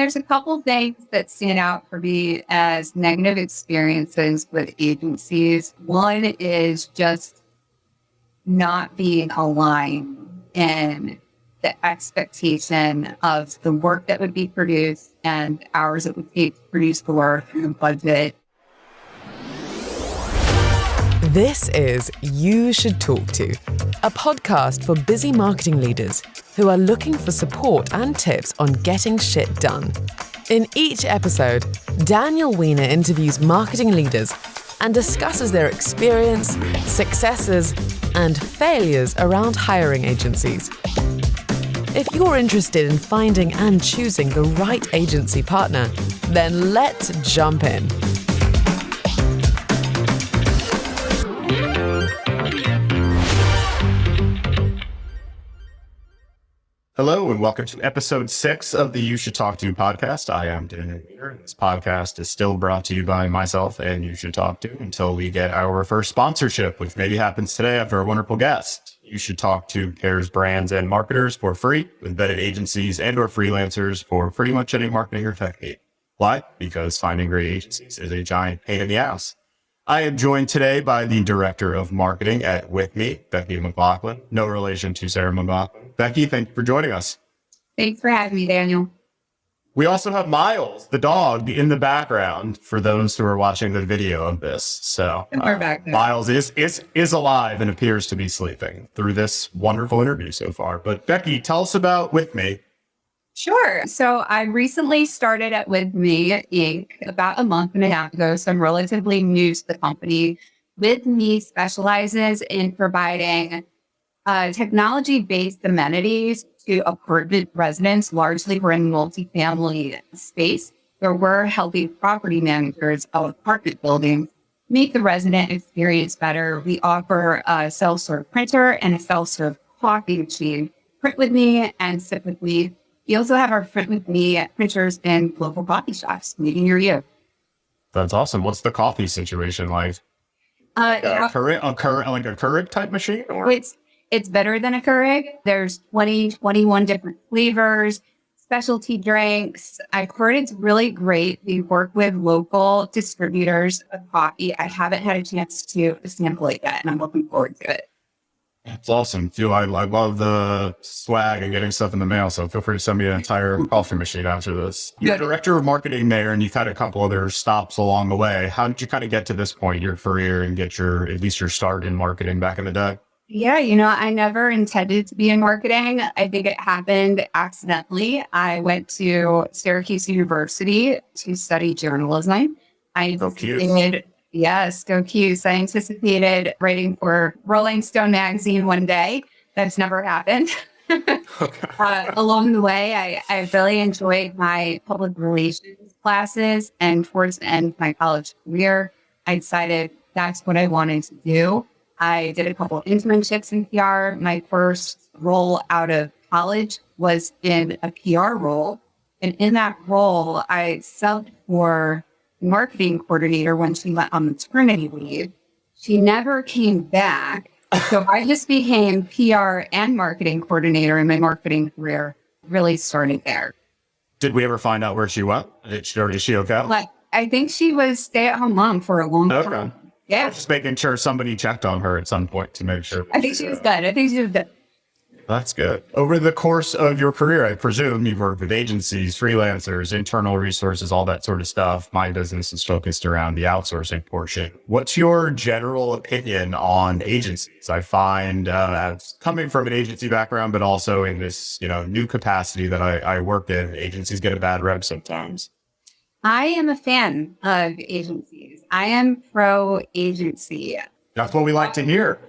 there's a couple things that stand out for me as negative experiences with agencies. One is just not being aligned in the expectation of the work that would be produced and hours it would take to produce the work and the budget. This is You Should Talk To, a podcast for busy marketing leaders who are looking for support and tips on getting shit done. In each episode, Daniel Weiner interviews marketing leaders and discusses their experience, successes, and failures around hiring agencies. If you're interested in finding and choosing the right agency partner, then let's jump in. Hello and welcome to episode 6 of the You Should Talk To podcast. I am Daniel Weiner. This podcast is still brought to you by myself and You Should Talk To until we get our first sponsorship, which maybe happens today after a wonderful guest. You Should Talk To pairs brands and marketers for free with vetted agencies and or freelancers for pretty much any marketing or tech need. Why? Because finding great agencies is a giant pain in the ass. I am joined today by the Director of Marketing at WithMe, Becky McLaughlin. No relation to Sarah McLaughlin. Becky, thank you for joining us. Thanks for having me, Daniel. We also have Miles, the dog, in the background for those who are watching the video of this. So Miles is alive and appears to be sleeping through this wonderful interview so far. But Becky, tell us about WithMe. Sure. So I recently started at WithMe Inc. about a month and a half ago, so I'm relatively new to the company. WithMe specializes in providing technology-based amenities to apartment residents. Largely, we're in multifamily space where we're helping property managers of apartment buildings make the resident experience better. We offer a self-serve printer and a self-serve coffee machine. Print with me and sip with me. We also have our Print with Me printers in local coffee shops, meeting near you. That's awesome. What's the coffee situation like? A Keurig type machine? Or? It's better than a Keurig. There's 21 different flavors, specialty drinks. I've heard it's really great. We work with local distributors of coffee. I haven't had a chance to sample it yet, and I'm looking forward to it. That's awesome. I love the swag and getting stuff in the mail, so feel free to send me an entire coffee machine after this. You're Director of Marketing there, and you've had a couple other stops along the way. How did you kind of get to this point in your career and get at least your start in marketing back in the day? Yeah, I never intended to be in marketing. I think it happened accidentally. I went to Syracuse University to study journalism. Yes, go Q's. I anticipated writing for Rolling Stone magazine one day. That's never happened. Along the way, I really enjoyed my public relations classes, and towards the end of my college career, I decided that's what I wanted to do. I did a couple of internships in PR. My first role out of college was in a PR role. And in that role, I subbed for marketing coordinator when she went on maternity leave. She never came back. So I just became PR and marketing coordinator in my marketing career, really started there. Did we ever find out where she went? Is she okay? I think she was stay-at-home mom for a long time. Okay. Yeah. Just making sure somebody checked on her at some point to make sure. I think she was good. That's good. Over the course of your career, I presume you've worked with agencies, freelancers, internal resources, all that sort of stuff. My business is focused around the outsourcing portion. What's your general opinion on agencies? I find coming from an agency background, but also in this new capacity that I work in, agencies get a bad rep sometimes. I am a fan of agencies. I am pro-agency. That's what we like to hear.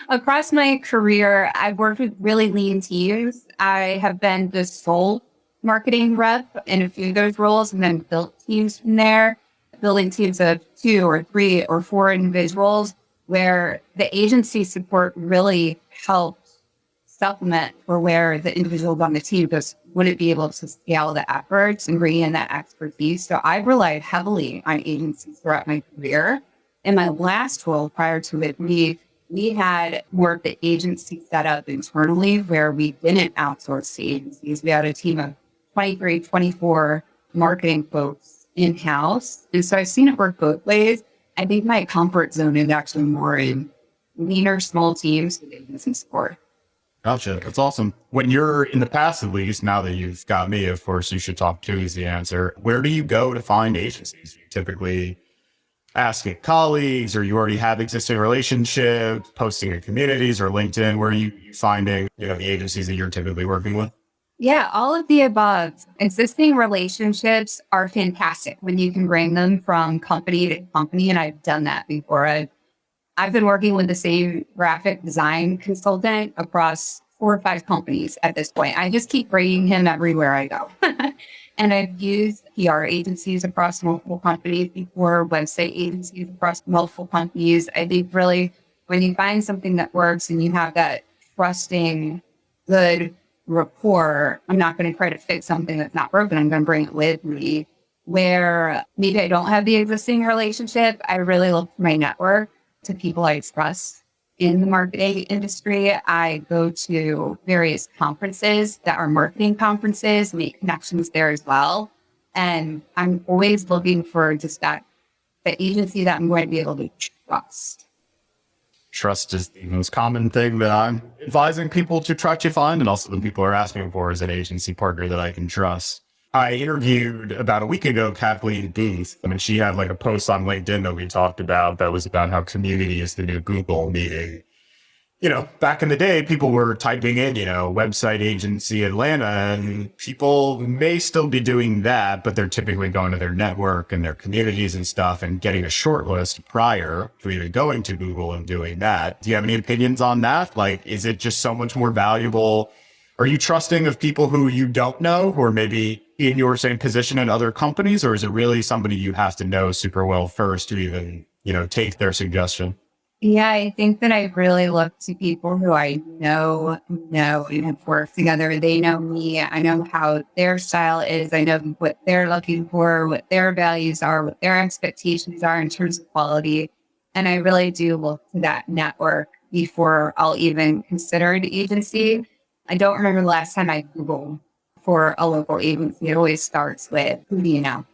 Across my career, I've worked with really lean teams. I have been the sole marketing rep in a few of those roles and then built teams from there, building teams of 2 or 3 or 4 individuals where the agency support really helped supplement for where the individuals on the team just wouldn't be able to scale the efforts and bring in that expertise. So I've relied heavily on agencies throughout my career. In my last role prior to WithMe, we had more of the agency set up internally where we didn't outsource to agencies. We had a team of 23, 24 marketing folks in-house. And so I've seen it work both ways. I think my comfort zone is actually more in leaner, small teams with agency support. Gotcha. That's awesome. When you're in the past, at least, now that you've got me, of course, you should talk to is the answer. Where do you go to find agencies? You typically asking colleagues, or you already have existing relationships, posting in communities or LinkedIn? Where are you finding, the agencies that you're typically working with? Yeah, all of the above. Existing relationships are fantastic when you can bring them from company to company. And I've done that before. I've been working with the same graphic design consultant across 4 or 5 companies at this point. I just keep bringing him everywhere I go. And I've used PR agencies across multiple companies before, website agencies across multiple companies. I think really when you find something that works and you have that trusting, good rapport, I'm not going to try to fix something that's not broken. I'm going to bring it with me. Where maybe I don't have the existing relationship, I really look for my network to people I trust in the marketing industry. I go to various conferences that are marketing conferences, make connections there as well. And I'm always looking for just the agency that I'm going to be able to trust. Trust is the most common thing that I'm advising people to try to find, and also the people are asking for is an agency partner that I can trust. I interviewed about a week ago Kathleen Booth. She had a post on LinkedIn that we talked about that was about how community is the new Google, meeting, back in the day, people were typing in, website agency Atlanta, and people may still be doing that, but they're typically going to their network and their communities and stuff and getting a short list prior to even going to Google and doing that. Do you have any opinions on that? Is it just so much more valuable? Are you trusting of people who you don't know, who are maybe in your same position in other companies, or is it really somebody you have to know super well first to even, take their suggestion? Yeah, I think that I really look to people who I know and have worked together. They know me. I know how their style is. I know what they're looking for, what their values are, what their expectations are in terms of quality. And I really do look to that network before I'll even consider an agency. I don't remember the last time I Googled for a local agency. It always starts with, who do you know?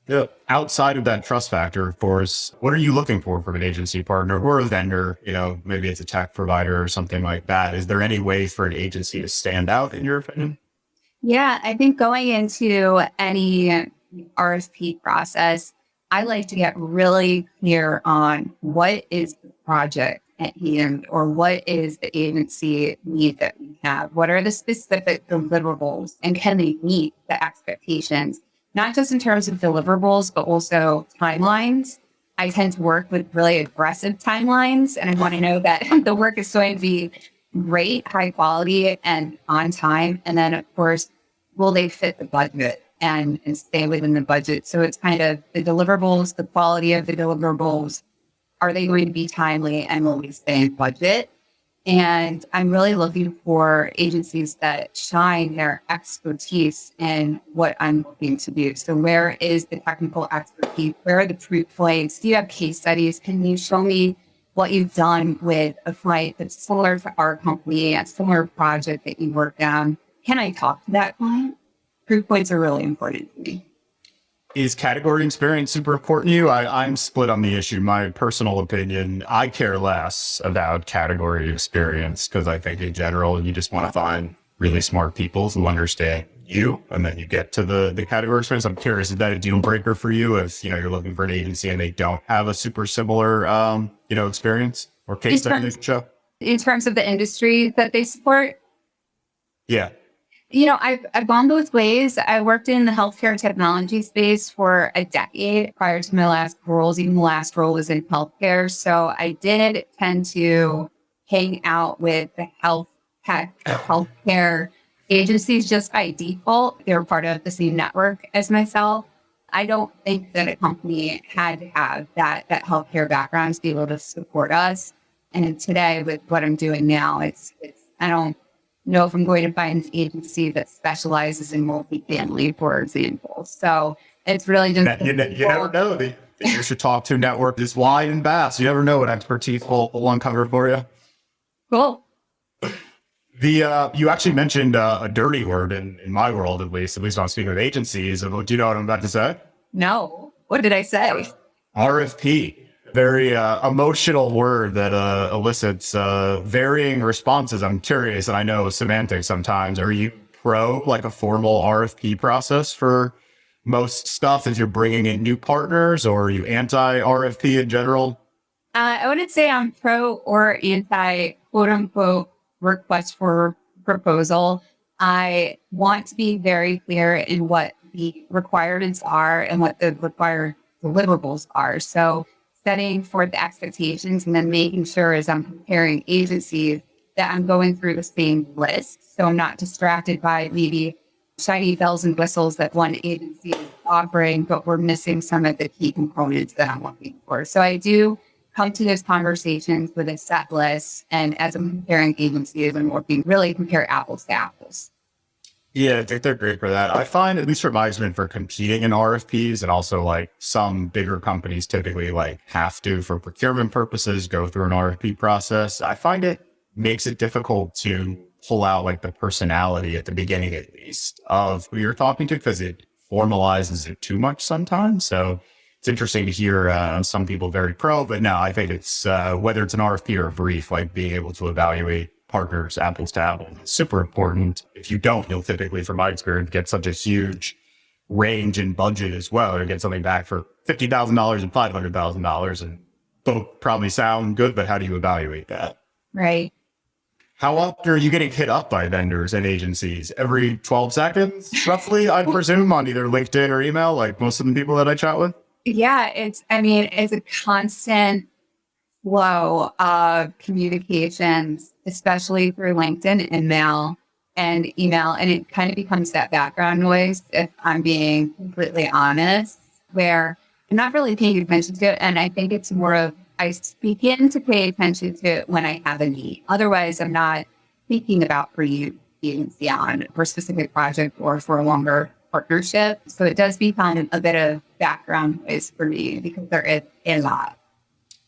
Yeah. Outside of that trust factor, of course, what are you looking for from an agency partner or a vendor? Maybe it's a tech provider or something like that. Is there any way for an agency to stand out in your opinion? Yeah, I think going into any RFP process, I like to get really clear on what is the project at hand, or what is the agency need that we have? What are the specific deliverables, and can they meet the expectations? Not just in terms of deliverables, but also timelines. I tend to work with really aggressive timelines, and I want to know that the work is going to be great, high quality, and on time. And then, of course, will they fit the budget and stay within the budget? So it's kind of the deliverables, the quality of the deliverables. Are they going to be timely, and will we stay in budget? And I'm really looking for agencies that shine their expertise in what I'm looking to do. So where is the technical expertise? Where are the proof points? Do you have case studies? Can you show me what you've done with a flight that's similar to our company, a similar project that you worked on? Can I talk to that client? Proof points are really important to me. Is category experience super important to you? I'm split on the issue. My personal opinion, I care less about category experience because I think in general, you just want to find really smart people who understand you, and then you get to the category experience. I'm curious, is that a deal breaker for you if, you're looking for an agency and they don't have a super similar, experience or case study they can show? In terms of the industry that they support? Yeah. I've gone both ways. I worked in the healthcare technology space for a decade prior to my last roles. Even the last role was in healthcare. So I did tend to hang out with the health tech, healthcare agencies just by default. They're part of the same network as myself. I don't think that a company had to have that healthcare background to be able to support us. And today, with what I'm doing now, I don't know if I'm going to find an agency that specializes in multifamily, for example. So it's really just... You never know. The You Should Talk To network is wide and vast. You never know what expertise will uncover for you. Cool. You actually mentioned a dirty word in my world, at least when I'm speaking with agencies. Do you know what I'm about to say? No. What did I say? RFP. Very emotional word that elicits varying responses. I'm curious, and I know semantics sometimes. Are you pro like a formal RFP process for most stuff if you're bringing in new partners, or are you anti RFP in general? I wouldn't say I'm pro or anti quote unquote request for proposal. I want to be very clear in what the requirements are and what the required deliverables are. So setting forth the expectations and then making sure as I'm comparing agencies that I'm going through the same list. So I'm not distracted by maybe shiny bells and whistles that one agency is offering, but we're missing some of the key components that I'm looking for. So I do come to those conversations with a set list. And as I'm comparing agencies, I'm working really compare apples to apples. Yeah, I think they're great for that. I find, at least from my experience, for competing in RFPs, and also like some bigger companies typically like have to, for procurement purposes, go through an RFP process. I find it makes it difficult to pull out like the personality at the beginning, at least, of who you're talking to, because it formalizes it too much sometimes. So it's interesting to hear some people very pro, but no, I think it's whether it's an RFP or a brief, like being able to evaluate partners apples to apples is super important. If you don't, you'll typically, from my experience, get such a huge range in budget as well, or get something back for $50,000 and $500,000, and both probably sound good, but how do you evaluate that? Right. How often are you getting hit up by vendors and agencies? Every 12 seconds, roughly, I presume, on either LinkedIn or email, like most of the people that I chat with? Yeah, it's a constant flow of communications, especially through LinkedIn and mail and email. And it kind of becomes that background noise, if I'm being completely honest, where I'm not really paying attention to it. And I think it's more of, I begin to pay attention to it when I have a need. Otherwise, I'm not thinking about for you agency on for a specific project or for a longer partnership. So it does become a bit of background noise for me because there is a lot.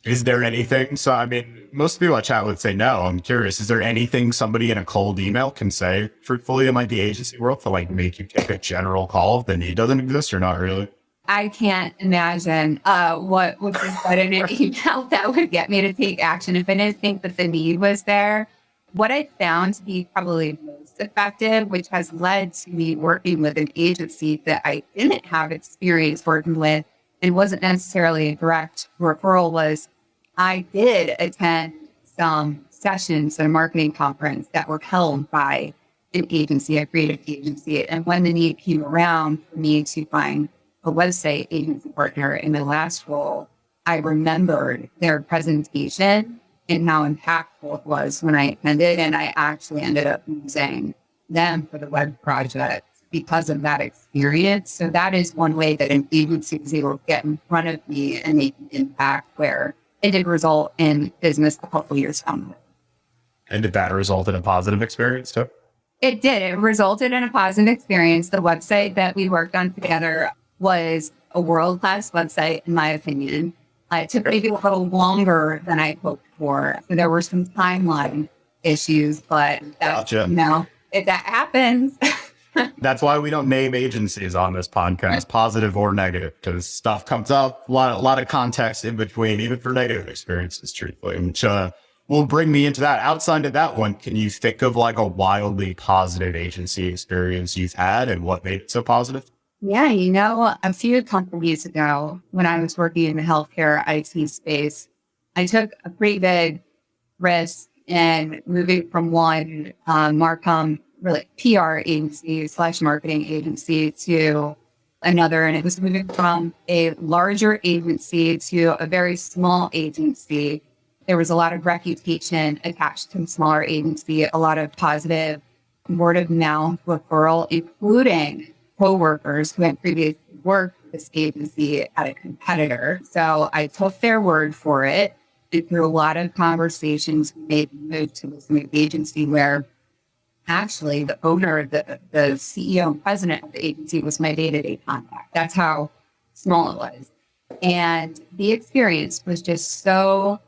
Is there anything? So, I mean, most people I chat with say no. I'm curious, is there anything somebody in a cold email can say truthfully in like the agency world to like make you take a general call if the need doesn't exist, or not really? I can't imagine what would be said in an email that would get me to take action if I didn't think that the need was there. What I found to be probably most effective, which has led to me working with an agency that I didn't have experience working with and wasn't necessarily a direct referral, was I did attend some sessions at a marketing conference that were held by an agency, a creative agency. And when the need came around for me to find a website agency partner in the last role, I remembered their presentation and how impactful it was when I attended. And I actually ended up using them for the web project because of that experience. So that is one way that an agency is able to get in front of me and make an impact where it did result in business a couple years down. And did that result in a positive experience too? It did. It resulted in a positive experience. The website that we worked on together was a world-class website, in my opinion. It took maybe a little longer than I hoped for. So there were some timeline issues, but that, gotcha. If that happens. That's why we don't name agencies on this podcast, positive or negative, because stuff comes up, a lot of context in between, even for negative experiences, truthfully, which will bring me into that. Outside of that one, can you think of like a wildly positive agency experience you've had and what made it so positive? Yeah, a few companies ago, when I was working in the healthcare IT space, I took a pretty big risk in moving from one Marcom really PR agency / marketing agency to another. And it was moving from a larger agency to a very small agency. There was a lot of reputation attached to a smaller agency, a lot of positive word of mouth referral, including coworkers who had previously worked with this agency at a competitor. So I took their word for it. And through a lot of conversations, we made the move to this new agency where actually the owner, the CEO and president of the agency was my day-to-day contact. That's how small it was. And the experience was just so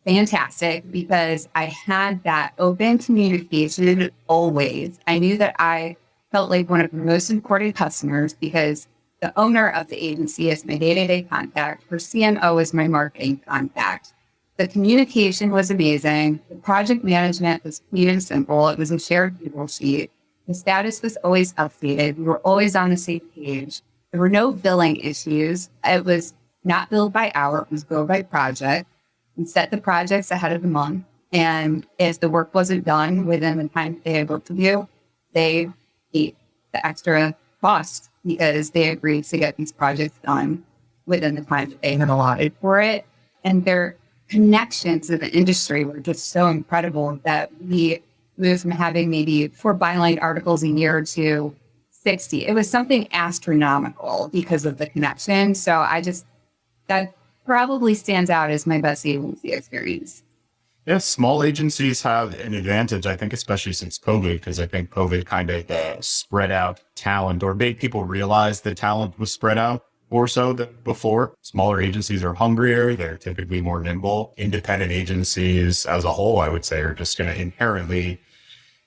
fantastic because I had that open communication always. I knew that I felt like one of the most important customers because the owner of the agency is my day-to-day contact. Her CMO is my marketing contact. The communication was amazing. The project management was clean and simple. It was a shared Google sheet. The status was always updated. We were always on the same page. There were no billing issues. It was not billed by hour. It was billed by project. We set the projects ahead of the month. And if the work wasn't done within the time they had worked to do, they ate the extra cost because they agreed to get these projects done within the time that they had allotted for it. And their connections in the industry were just so incredible that we moved from having maybe 4 byline articles a year to 60. It was something astronomical because of the connection. So that probably stands out as my best agency experience. Yes, small agencies have an advantage, I think, especially since COVID, because I think COVID kind of spread out talent or made people realize that talent was spread out more so than before. Smaller agencies are hungrier. They're typically more nimble. Independent agencies as a whole, I would say, are just going to inherently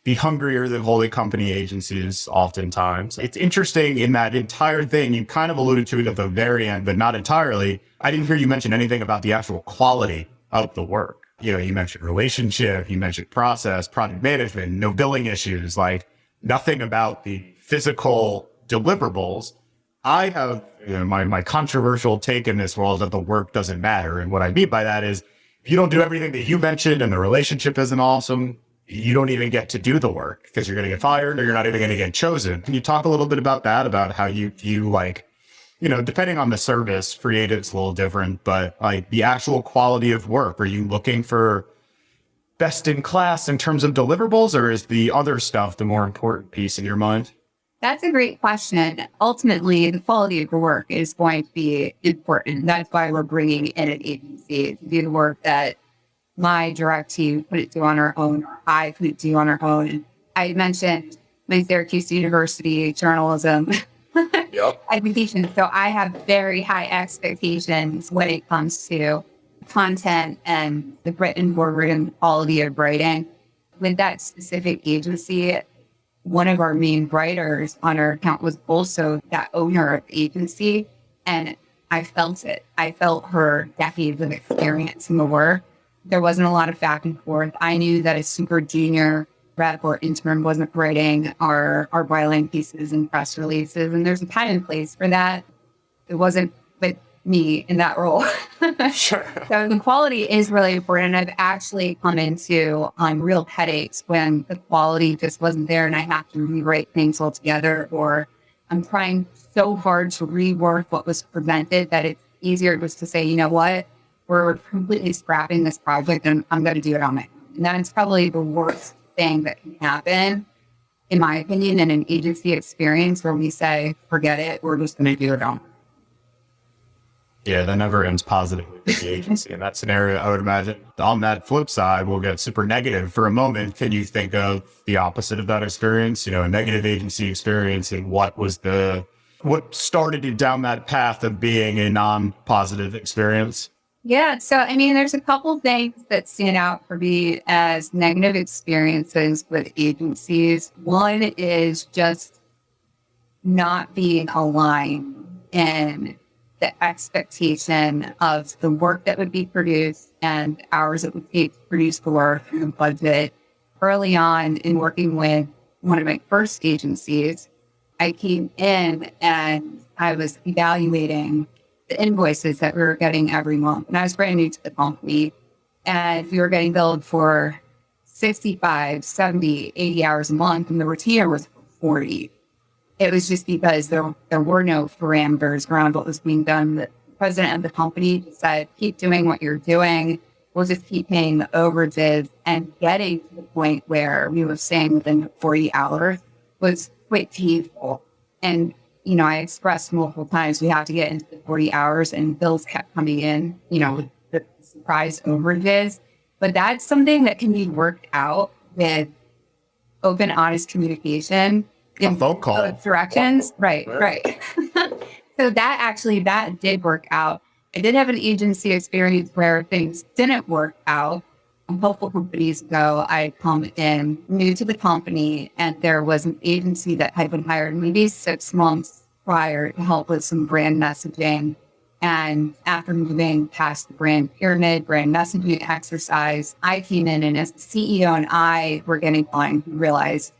be hungrier than holding company agencies oftentimes. It's interesting in that entire thing, you kind of alluded to it at the very end, but not entirely. I didn't hear you mention anything about the actual quality of the work. You know, you mentioned relationship, you mentioned process, project management, no billing issues, like nothing about the physical deliverables. I have, my controversial take in this world that the work doesn't matter. And what I mean by that is if you don't do everything that you mentioned and the relationship isn't awesome, you don't even get to do the work because you're going to get fired or you're not even going to get chosen. Can you talk a little bit about that, about how you like, depending on the service, creative's a little different, but like the actual quality of work, are you looking for best in class in terms of deliverables, or is the other stuff the more important piece in your mind? That's a great question. Ultimately, the quality of the work is going to be important. That's why we're bringing in an agency to do the work that my direct team couldn't do on our own, or I couldn't do on our own. I mentioned my Syracuse University journalism education. So I have very high expectations when it comes to content and the written word and quality of writing. With that specific agency, one of our main writers on our account was also that owner of the agency. And I felt it. I felt her decades of experience in the work. There wasn't a lot of back and forth. I knew that a super junior rep or intern wasn't writing our byline pieces and press releases. And there's a time and place for that. It wasn't with me in that role. Sure. So the quality is really important. I've actually come into real headaches when the quality just wasn't there and I have to rewrite things altogether, or I'm trying so hard to rework what was presented that it's easier just to say, you know what, we're completely scrapping this project and I'm going to do it on my own. And that's probably the worst thing that can happen, in my opinion, in an agency experience where we say, forget it, we're just going to do it on. Yeah, that never ends positively for the agency. In that scenario, I would imagine on that flip side, we'll get super negative for a moment. Can you think of the opposite of that experience? A negative agency experience, and what started you down that path of being a non-positive experience? Yeah. So, there's a couple things that stand out for me as negative experiences with agencies. One is just not being aligned in the expectation of the work that would be produced and hours it would take to produce the work and the budget. Early on in working with one of my first agencies, I came in and I was evaluating the invoices that we were getting every month. And I was brand new to the company. And we were getting billed for 65, 70, 80 hours a month. And the retainer was 40. It was just because there were no parameters around what was being done. The president of the company said, keep doing what you're doing. We'll just keep paying the overages. And getting to the point where we were staying within 40 hours was quite painful. And I expressed multiple times we have to get into the 40 hours, and bills kept coming in, with the surprise overages. But that's something that can be worked out with open, honest communication in phone call both directions. Right. So that did work out. I did have an agency experience where things didn't work out. A couple companies ago, I come in new to the company, and there was an agency that had been hired maybe 6 months prior to help with some brand messaging. And after moving past the brand pyramid, brand messaging exercise, I came in, and as the CEO and I were getting on, we realized,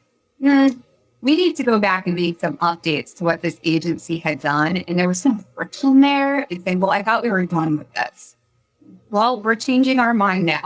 we need to go back and make some updates to what this agency had done. And there was some friction there. And saying, well, I thought we were done with this. Well, we're changing our mind now.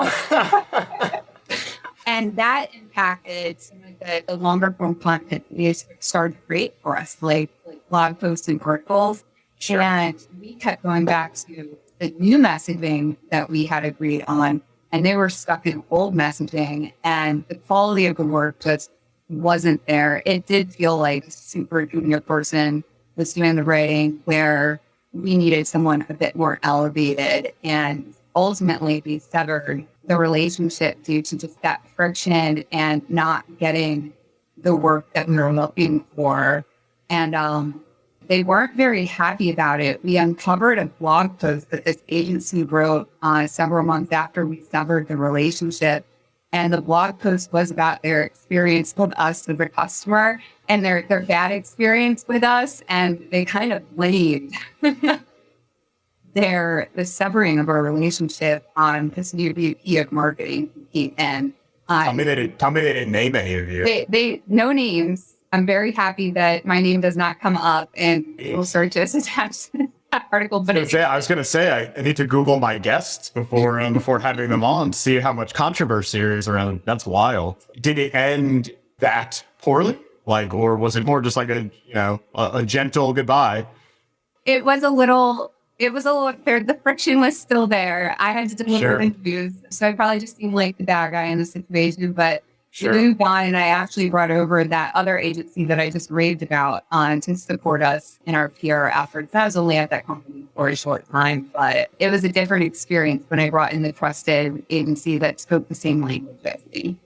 And that impacted some of the longer form content we started to create for us, like blog posts and articles. Sure. And we kept going back to the new messaging that we had agreed on. And they were stuck in old messaging. And the quality of the work just wasn't there. It did feel like a super junior person was doing the writing, where we needed someone a bit more elevated. And ultimately, we severed the relationship due to just that friction and not getting the work that we were looking for. And they weren't very happy about it. We uncovered a blog post that this agency wrote several months after we severed the relationship. And the blog post was about their experience with us as a customer and their bad experience with us. And they kind of blamed the severing of our relationship on this new VP of marketing. And tell me they didn't name any of you. They no names. I'm very happy that my name does not come up in Google searches attached to that article. But I was going to say, I need to Google my guests before having them on to see how much controversy there is around. That's wild. Did it end that poorly? Or was it more just like a gentle goodbye? It was a little the friction was still there. I had to deliver interviews, so I probably just seemed like the bad guy in the situation, but we moved on, and I actually brought over that other agency that I just raved about to support us in our PR efforts. I was only at that company for a short time, but it was a different experience when I brought in the trusted agency that spoke the same language as me.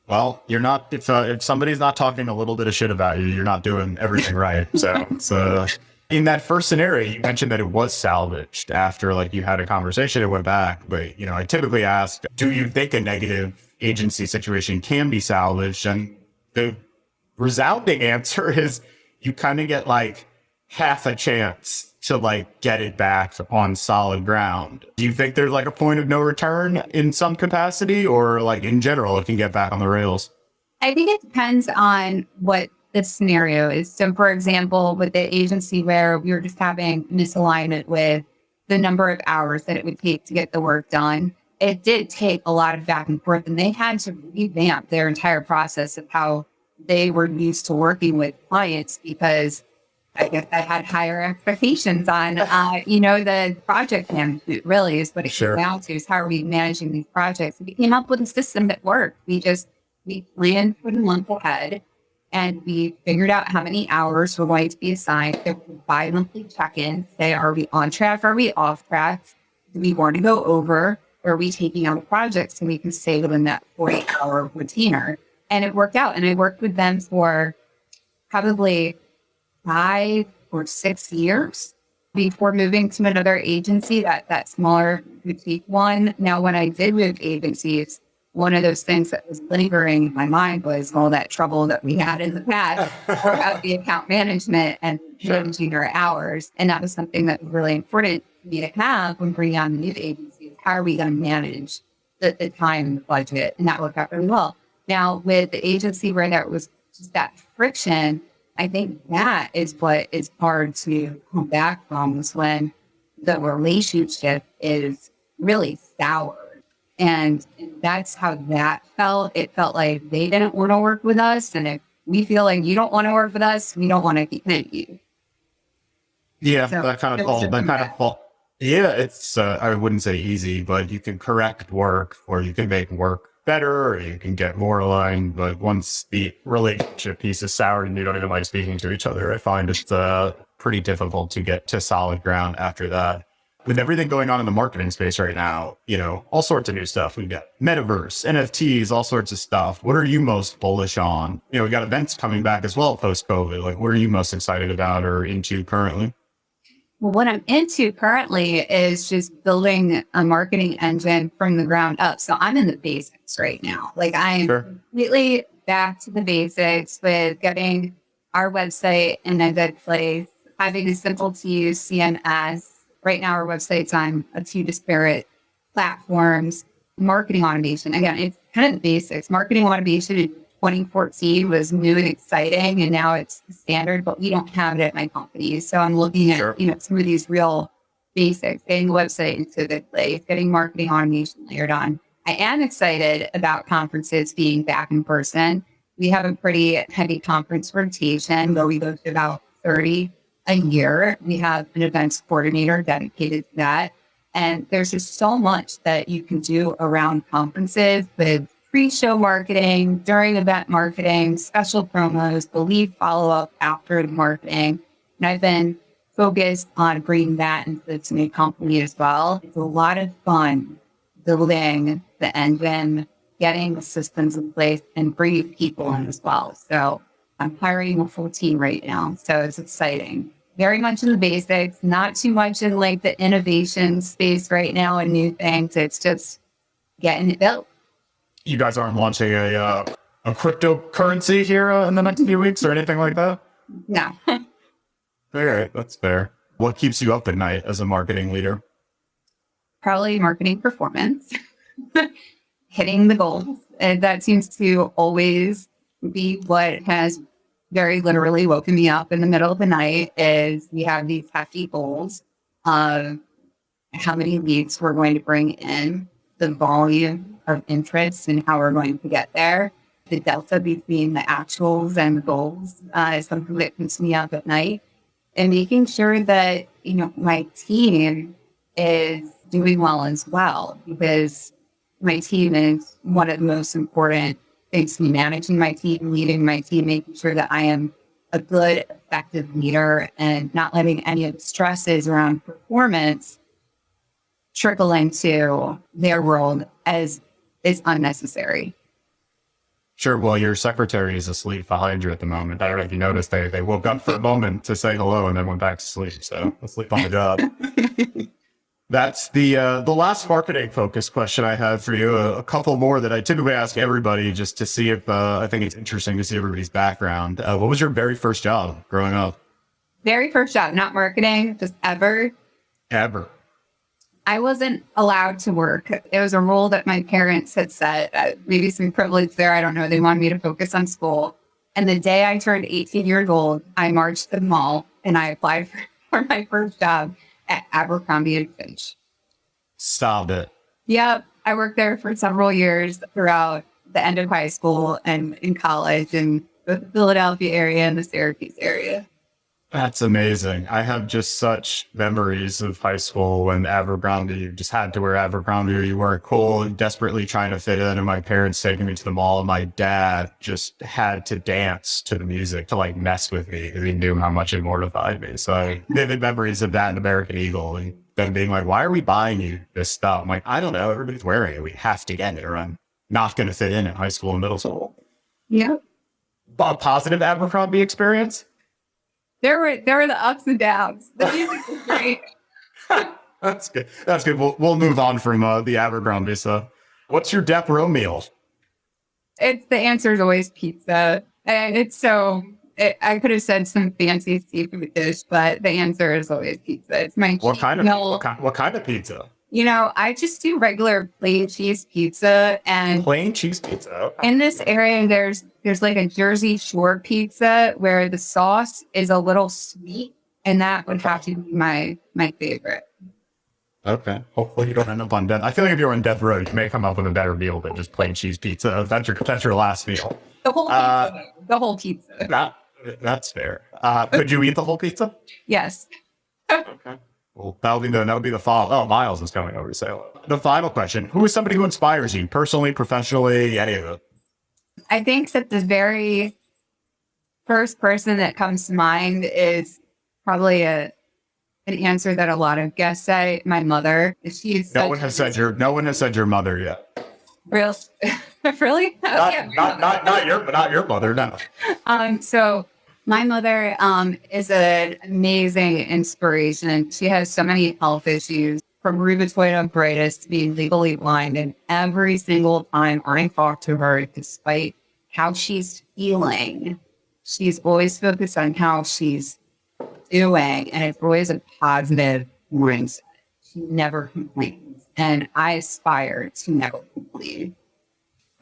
Well, you're not, if somebody's not talking a little bit of shit about you, you're not doing everything right. So in that first scenario, you mentioned that it was salvaged after you had a conversation, it went back. But, I typically ask, do you think a negative agency situation can be salvaged? And the resounding answer is you kind of get half a chance to get it back on solid ground. Do you think there's a point of no return in some capacity, or in general it can get back on the rails? I think it depends on what the scenario is. So for example, with the agency where we were just having misalignment with the number of hours that it would take to get the work done, it did take a lot of back and forth, and they had to revamp their entire process of how they were used to working with clients, because I guess I had higher expectations on, the project management really is what it came down to, is how are we managing these projects? We came up with a system that worked. We planned for the month ahead, and we figured out how many hours were going to be assigned. There was a bi-monthly check-in, say, are we on track? Are we off track? Do we want to go over? Or are we taking on projects so we can stay within that 40-hour retainer? And it worked out. And I worked with them for probably 5 or 6 years before moving to another agency, that smaller boutique one. Now, when I did move agencies, one of those things that was lingering in my mind was all that trouble that we had in the past about the account management and managing our hours. And that was something that was really important for me to have when bringing on the new agencies. How are we going to manage the time and the budget? And that worked out really well. Now, with the agency where there was just that friction, I think that is what is hard to come back from, is when the relationship is really sour. And that's how that felt. It felt like they didn't want to work with us. And if we feel like you don't want to work with us, we don't want to keep you. Yeah, so that kind of fall. Yeah, it's, I wouldn't say easy, but you can correct work, or you can make work better, or you can get more aligned. But once the relationship piece is sour and you don't even like speaking to each other, I find it's pretty difficult to get to solid ground after that. With everything going on in the marketing space right now, all sorts of new stuff. We've got metaverse, NFTs, all sorts of stuff. What are you most bullish on? We got events coming back as well post-COVID. What are you most excited about or into currently? Well, what I'm into currently is just building a marketing engine from the ground up. So I'm in the basics right now. Like I'm completely back to the basics with getting our website in a good place, having a simple to use CMS. Right now, our website's on a few disparate platforms. Marketing automation. Again, it's kind of the basics. Marketing automation in 2014 was new and exciting, and now it's the standard, but we don't have it at my company. So I'm looking at, some of these real basics, getting the website into a good place, getting marketing automation layered on. I am excited about conferences being back in person. We have a pretty heavy conference rotation, where we go to about 30 a year. We have an events coordinator dedicated to that. And there's just so much that you can do around conferences with pre-show marketing, during event marketing, special promos, the lead follow-up after the marketing. And I've been focused on bringing that into this new company as well. It's a lot of fun building the engine, getting the systems in place, and bringing people in as well. So I'm hiring a full team right now. So it's exciting. Very much in the basics, not too much in like the innovation space right now and new things. It's just getting it built. You guys aren't launching a cryptocurrency here in the next few weeks or anything like that? No. All right, that's fair. What keeps you up at night as a marketing leader? Probably marketing performance, hitting the goals. And that seems to always be what has very literally woken me up in the middle of the night. Is we have these hefty goals of how many leads we're going to bring in, the volume of interest, and how we're going to get there. The delta between the actuals and the goals is something that keeps me up at night. And making sure that, my team is doing well as well, because my team is one of the most important things to me. Managing my team, leading my team, making sure that I am a good, effective leader and not letting any of the stresses around performance trickle into their world as is unnecessary. Sure. Well, your secretary is asleep behind you at the moment. I don't know if you noticed, they woke up for a moment to say hello and then went back to sleep. So asleep on the job. That's the last marketing focused question I have for you. A couple more that I typically ask everybody just to see if I think it's interesting to see everybody's background. What was your very first job growing up? Very first job, not marketing, just ever. Ever. I wasn't allowed to work. It was a rule that my parents had set. Maybe some privilege there. I don't know. They wanted me to focus on school. And the day I turned 18 years old, I marched to the mall and I applied for my first job at Abercrombie & Fitch. Stop it. Yep. I worked there for several years throughout the end of high school and in college in both the Philadelphia area and the Syracuse area. That's amazing. I have just such memories of high school when Abercrombie, you just had to wear Abercrombie or you weren't cool and desperately trying to fit in. And my parents taking me to the mall and my dad just had to dance to the music to like mess with me because he knew how much it mortified me. So I have vivid memories of that and American Eagle and them being like, why are we buying you this stuff? I'm like, I don't know. Everybody's wearing it. We have to get it or I'm not going to fit in high school and middle school. Yeah. A positive Abercrombie experience? There were the ups and downs. The music was great. That's good. That's good. We'll move on from the Abercrombie stuff. What's your death row meal? The answer is always pizza. And I could have said some fancy seafood dish, but the answer is always pizza. It's my what kind of pizza? I just do regular plain cheese pizza. And plain cheese pizza. Okay. In this area, there's like a Jersey Shore pizza where the sauce is a little sweet, and that would have to be my favorite. Okay. Hopefully you don't end up on death. I feel like if you're on death row, you may come up with a better meal than just plain cheese pizza. That's your last meal. The whole pizza. That's fair. Could you eat the whole pizza? Yes. Okay. Well, that would be the fall. Oh, Miles is coming over to say hello. The final question: who is somebody who inspires you personally, professionally, any of it? I think that the very first person that comes to mind is probably an answer that a lot of guests say. My mother. No one has said your mother yet. Really? Not your mother. No. My mother is an amazing inspiration. She has so many health issues, from rheumatoid arthritis to being legally blind. And every single time I talk to her, despite how she's feeling, she's always focused on how she's doing. And it's always a positive mindset. She never complains. And I aspire to never complain.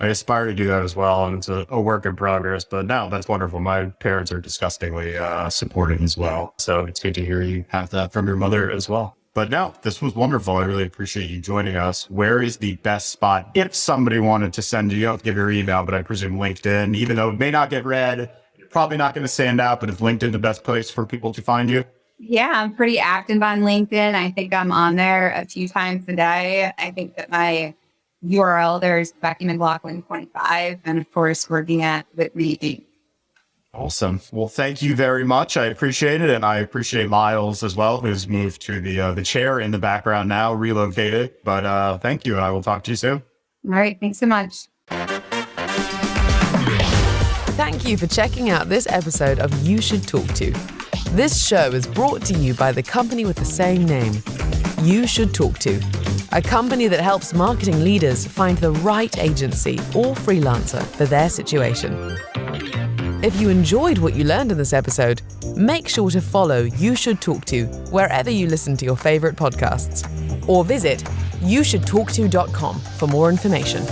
I aspire to do that as well, and it's a work in progress. But no, that's wonderful. My parents are disgustingly supportive as well. So it's good to hear you have that from your mother as well. But no, this was wonderful. I really appreciate you joining us. Where is the best spot if somebody wanted to send you, give your email, but I presume LinkedIn, even though it may not get read, you're probably not going to stand out, but is LinkedIn the best place for people to find you? Yeah, I'm pretty active on LinkedIn. I think I'm on there a few times a day. I think that my URL there's Becky McLaughlin 25, and of course working at WithMe. Awesome. Well, thank you very much. I appreciate it, and I appreciate Miles as well, who's moved to the chair in the background now, relocated. But thank you, and I will talk to you soon. All right, thanks so much. Thank you for checking out this episode of You Should Talk To. This show is brought to you by the company with the same name, You Should Talk To, a company that helps marketing leaders find the right agency or freelancer for their situation. If you enjoyed what you learned in this episode, make sure to follow You Should Talk To wherever you listen to your favorite podcasts, or visit youshouldtalkto.com for more information.